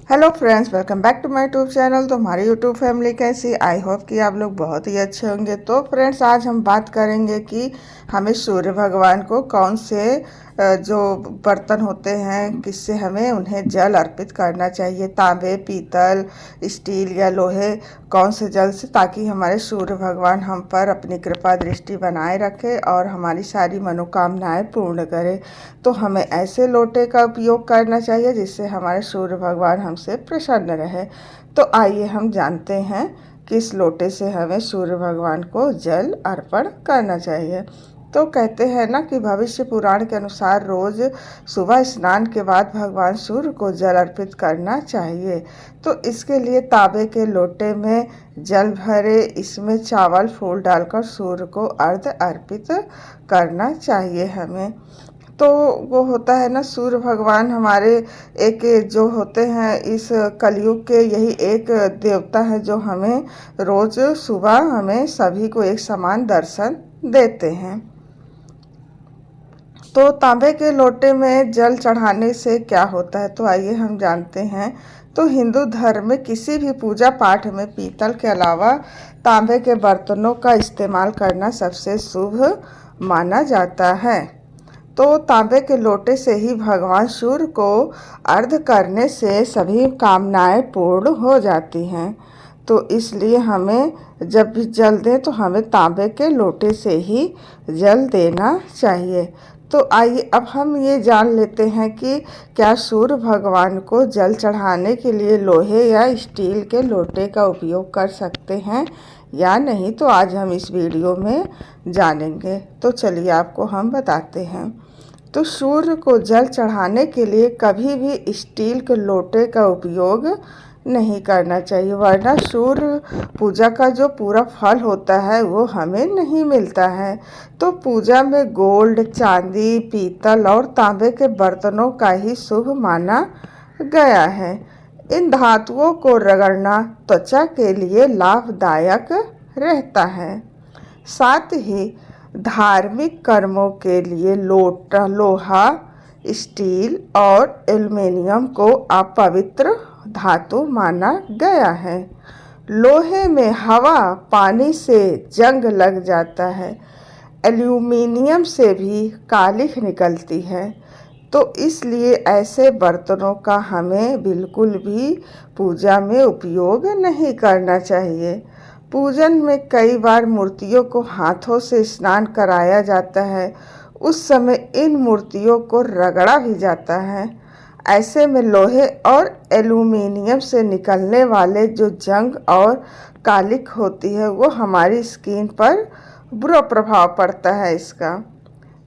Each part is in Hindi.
Hello friends, welcome back to my YouTube channel. तो हमारी यूट्यूब फैमिली कैसी, आई होप कि आप लोग बहुत ही अच्छे होंगे। तो फ्रेंड्स, आज हम बात करेंगे कि हमें सूर्य भगवान को कौन से जो बर्तन होते हैं किससे हमें उन्हें जल अर्पित करना चाहिए, तांबे, पीतल, स्टील या लोहे, कौन से जल से, ताकि हमारे सूर्य भगवान हम पर अपनी कृपा दृष्टि बनाए रखे और हमारी सारी मनोकामनाएं पूर्ण करे। तो हमें ऐसे लोटे का उपयोग करना चाहिए जिससे हमारे सूर्य भगवान हमसे प्रसन्न रहे। तो आइए हम जानते हैं किस लोटे से हमें सूर्य भगवान को जल अर्पण करना चाहिए। तो कहते हैं ना कि भविष्य पुराण के अनुसार रोज सुबह स्नान के बाद भगवान सूर्य को जल अर्पित करना चाहिए। तो इसके लिए तांबे के लोटे में जल भरे, इसमें चावल फूल डालकर सूर्य को अर्घ्य अर्पित करना चाहिए हमें। तो वो होता है ना, सूर्य भगवान हमारे एक जो होते हैं इस कलयुग के, यही एक देवता है जो हमें रोज सुबह हमें सभी को एक समान दर्शन देते हैं। तो तांबे के लोटे में जल चढ़ाने से क्या होता है, तो आइए हम जानते हैं। तो हिंदू धर्म में किसी भी पूजा पाठ में पीतल के अलावा तांबे के बर्तनों का इस्तेमाल करना सबसे शुभ माना जाता है। तो तांबे के लोटे से ही भगवान सूर्य को अर्घ्य करने से सभी कामनाएं पूर्ण हो जाती हैं। तो इसलिए हमें जब भी जल दें तो हमें तांबे के लोटे से ही जल देना चाहिए। तो आइए अब हम ये जान लेते हैं कि क्या सूर्य भगवान को जल चढ़ाने के लिए लोहे या स्टील के लोटे का उपयोग कर सकते हैं या नहीं। तो आज हम इस वीडियो में जानेंगे। तो चलिए आपको हम बताते हैं। तो सूर्य को जल चढ़ाने के लिए कभी भी स्टील के लोटे का उपयोग नहीं करना चाहिए, वरना सूर्य पूजा का जो पूरा फल होता है वो हमें नहीं मिलता है। तो पूजा में गोल्ड, चांदी, पीतल और तांबे के बर्तनों का ही शुभ माना गया है। इन धातुओं को रगड़ना त्वचा के लिए लाभदायक रहता है। साथ ही धार्मिक कर्मों के लिए लोहा, स्टील और एल्युमिनियम को अपवित्र धातु माना गया है। लोहे में हवा पानी से जंग लग जाता है। एल्युमिनियम से भी कालिख निकलती है। तो इसलिए ऐसे बर्तनों का हमें बिल्कुल भी पूजा में उपयोग नहीं करना चाहिए। पूजन में कई बार मूर्तियों को हाथों से स्नान कराया जाता है। उस समय इन मूर्तियों को रगड़ा भी जाता है। ऐसे में लोहे और एल्युमिनियम से निकलने वाले जो जंग और कालिख होती है वो हमारी स्किन पर बुरा प्रभाव पड़ता है इसका।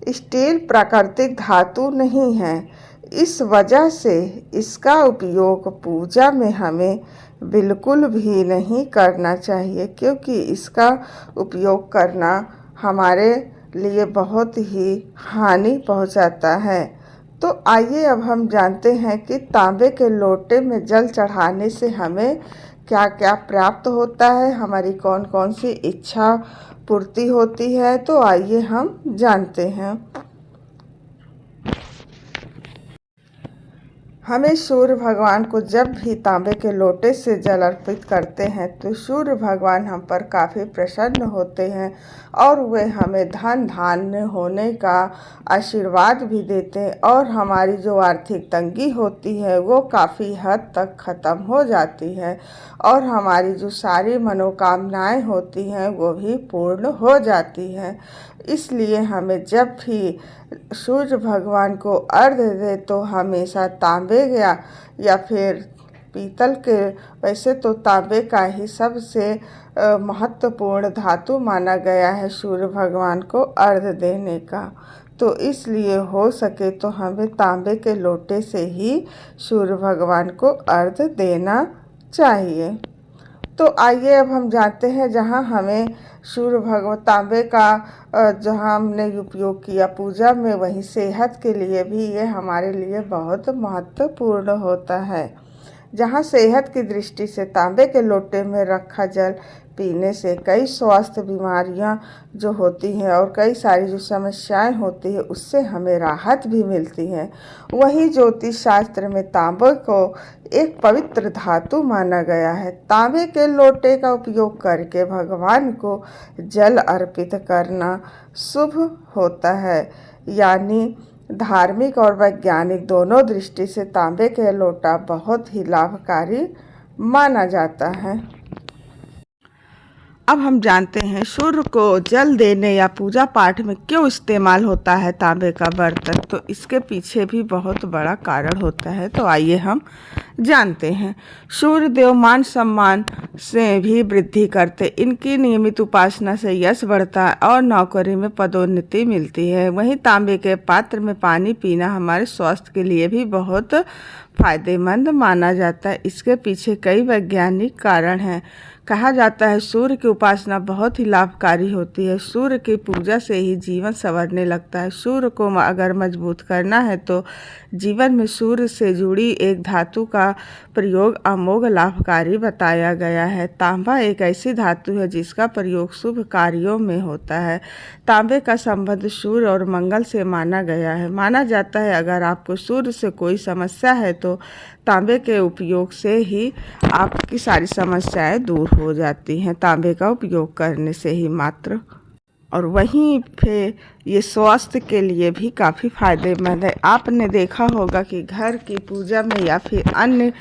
स्टील प्राकृतिक धातु नहीं है, इस वजह से इसका उपयोग पूजा में हमें बिल्कुल भी नहीं करना चाहिए, क्योंकि इसका उपयोग करना हमारे लिए बहुत ही हानि पहुंचाता है। तो आइए अब हम जानते हैं कि तांबे के लोटे में जल चढ़ाने से हमें क्या क्या प्राप्त होता है, हमारी कौन कौन सी इच्छा पूर्ति होती है। तो आइए हम जानते हैं। हमें सूर्य भगवान को जब भी तांबे के लोटे से जल अर्पित करते हैं तो सूर्य भगवान हम पर काफ़ी प्रसन्न होते हैं और वे हमें धन धान्य होने का आशीर्वाद भी देते हैं और हमारी जो आर्थिक तंगी होती है वो काफ़ी हद तक ख़त्म हो जाती है और हमारी जो सारी मनोकामनाएं होती हैं वो भी पूर्ण हो जाती हैं। इसलिए हमें जब भी सूर्य भगवान को अर्घ्य दे तो हमेशा तांबे या फिर पीतल के, वैसे तो तांबे का ही सबसे महत्वपूर्ण धातु माना गया है सूर्य भगवान को अर्घ्य देने का। तो इसलिए हो सके तो हमें तांबे के लोटे से ही सूर्य भगवान को अर्घ्य देना चाहिए। तो आइए अब हम जानते हैं जहाँ हमें सूर्य भगवान तांबे का जहाँ हमने उपयोग किया पूजा में, वहीं सेहत के लिए भी ये हमारे लिए बहुत महत्वपूर्ण होता है। जहाँ सेहत की दृष्टि से तांबे के लोटे में रखा जल पीने से कई स्वास्थ्य बीमारियां जो होती हैं और कई सारी जो समस्याएं होती है उससे हमें राहत भी मिलती है। वहीं ज्योतिष शास्त्र में तांबे को एक पवित्र धातु माना गया है। तांबे के लोटे का उपयोग करके भगवान को जल अर्पित करना शुभ होता है, यानी धार्मिक और वैज्ञानिक दोनों दृष्टि से तांबे के लोटा बहुत ही लाभकारी माना जाता है। अब हम जानते हैं सूर्य को जल देने या पूजा पाठ में क्यों इस्तेमाल होता है तांबे का बर्तन। तो इसके पीछे भी बहुत बड़ा कारण होता है, तो आइए हम जानते हैं। सूर्य देव मान सम्मान से भी वृद्धि करते, इनकी नियमित उपासना से यश बढ़ता है और नौकरी में पदोन्नति मिलती है। वहीं तांबे के पात्र में पानी पीना हमारे स्वास्थ्य के लिए भी बहुत फायदेमंद माना जाता है। इसके पीछे कई वैज्ञानिक कारण हैं। कहा जाता है सूर्य की उपासना बहुत ही लाभकारी होती है। सूर्य की पूजा से ही जीवन संवरने लगता है। सूर्य को अगर मजबूत करना है तो जीवन में सूर्य से जुड़ी एक धातु का प्रयोग अमोघ लाभकारी बताया गया है। तांबा एक ऐसी धातु है जिसका प्रयोग शुभ कार्यों में होता है। तांबे का संबंध सूर्य और मंगल से माना गया है। माना जाता है अगर आपको सूर्य से कोई समस्या है तो तांबे के उपयोग से ही आपकी सारी समस्याएं दूर हो जाती हैं, तांबे का उपयोग करने से ही मात्र। और वहीं पे ये स्वास्थ्य के लिए भी काफ़ी फायदेमंद है। आपने देखा होगा कि घर की पूजा में या फिर अन्य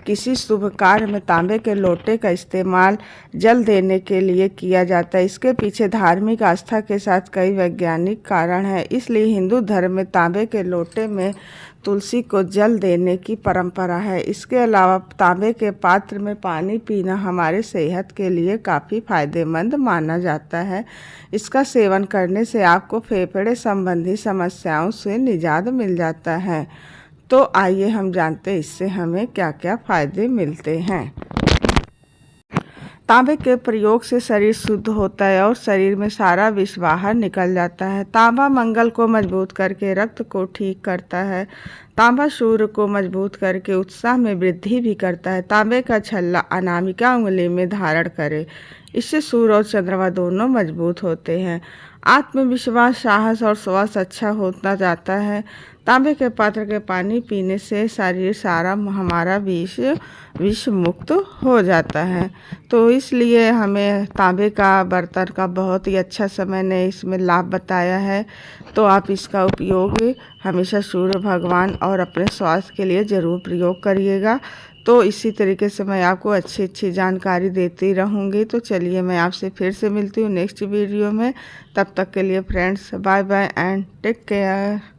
किसी शुभ कार्य में तांबे के लोटे का इस्तेमाल जल देने के लिए किया जाता है। इसके पीछे धार्मिक आस्था के साथ कई वैज्ञानिक कारण हैं। इसलिए हिंदू धर्म में तांबे के लोटे में तुलसी को जल देने की परंपरा है। इसके अलावा तांबे के पात्र में पानी पीना हमारे सेहत के लिए काफ़ी फायदेमंद माना जाता है। इसका सेवन करने से आपको फेफड़े संबंधी समस्याओं से निजात मिल जाता है। तो आइए हम जानते हैं इससे हमें क्या क्या फायदे मिलते हैं। तांबे के प्रयोग से शरीर शुद्ध होता है और शरीर में सारा विष बाहर निकल जाता है। तांबा मंगल को मजबूत करके रक्त को ठीक करता है। तांबा सूर्य को मजबूत करके उत्साह में वृद्धि भी करता है। तांबे का छल्ला अनामिका उंगली में धारण करें, इससे सूर्य और चंद्रमा दोनों मजबूत होते हैं। आत्मविश्वास, साहस और स्वास्थ्य अच्छा होता जाता है। तांबे के पात्र के पानी पीने से शरीर सारा हमारा विष मुक्त हो जाता है। तो इसलिए हमें तांबे का बर्तन का बहुत ही अच्छा से मैंने इसमें लाभ बताया है। तो आप इसका उपयोग हमेशा सूर्य भगवान और अपने स्वास्थ्य के लिए ज़रूर प्रयोग करिएगा। तो इसी तरीके से मैं आपको अच्छी अच्छी जानकारी देती रहूँगी। तो चलिए मैं आपसे फिर से मिलती हूँ नेक्स्ट वीडियो में। तब तक के लिए friends bye bye and take care.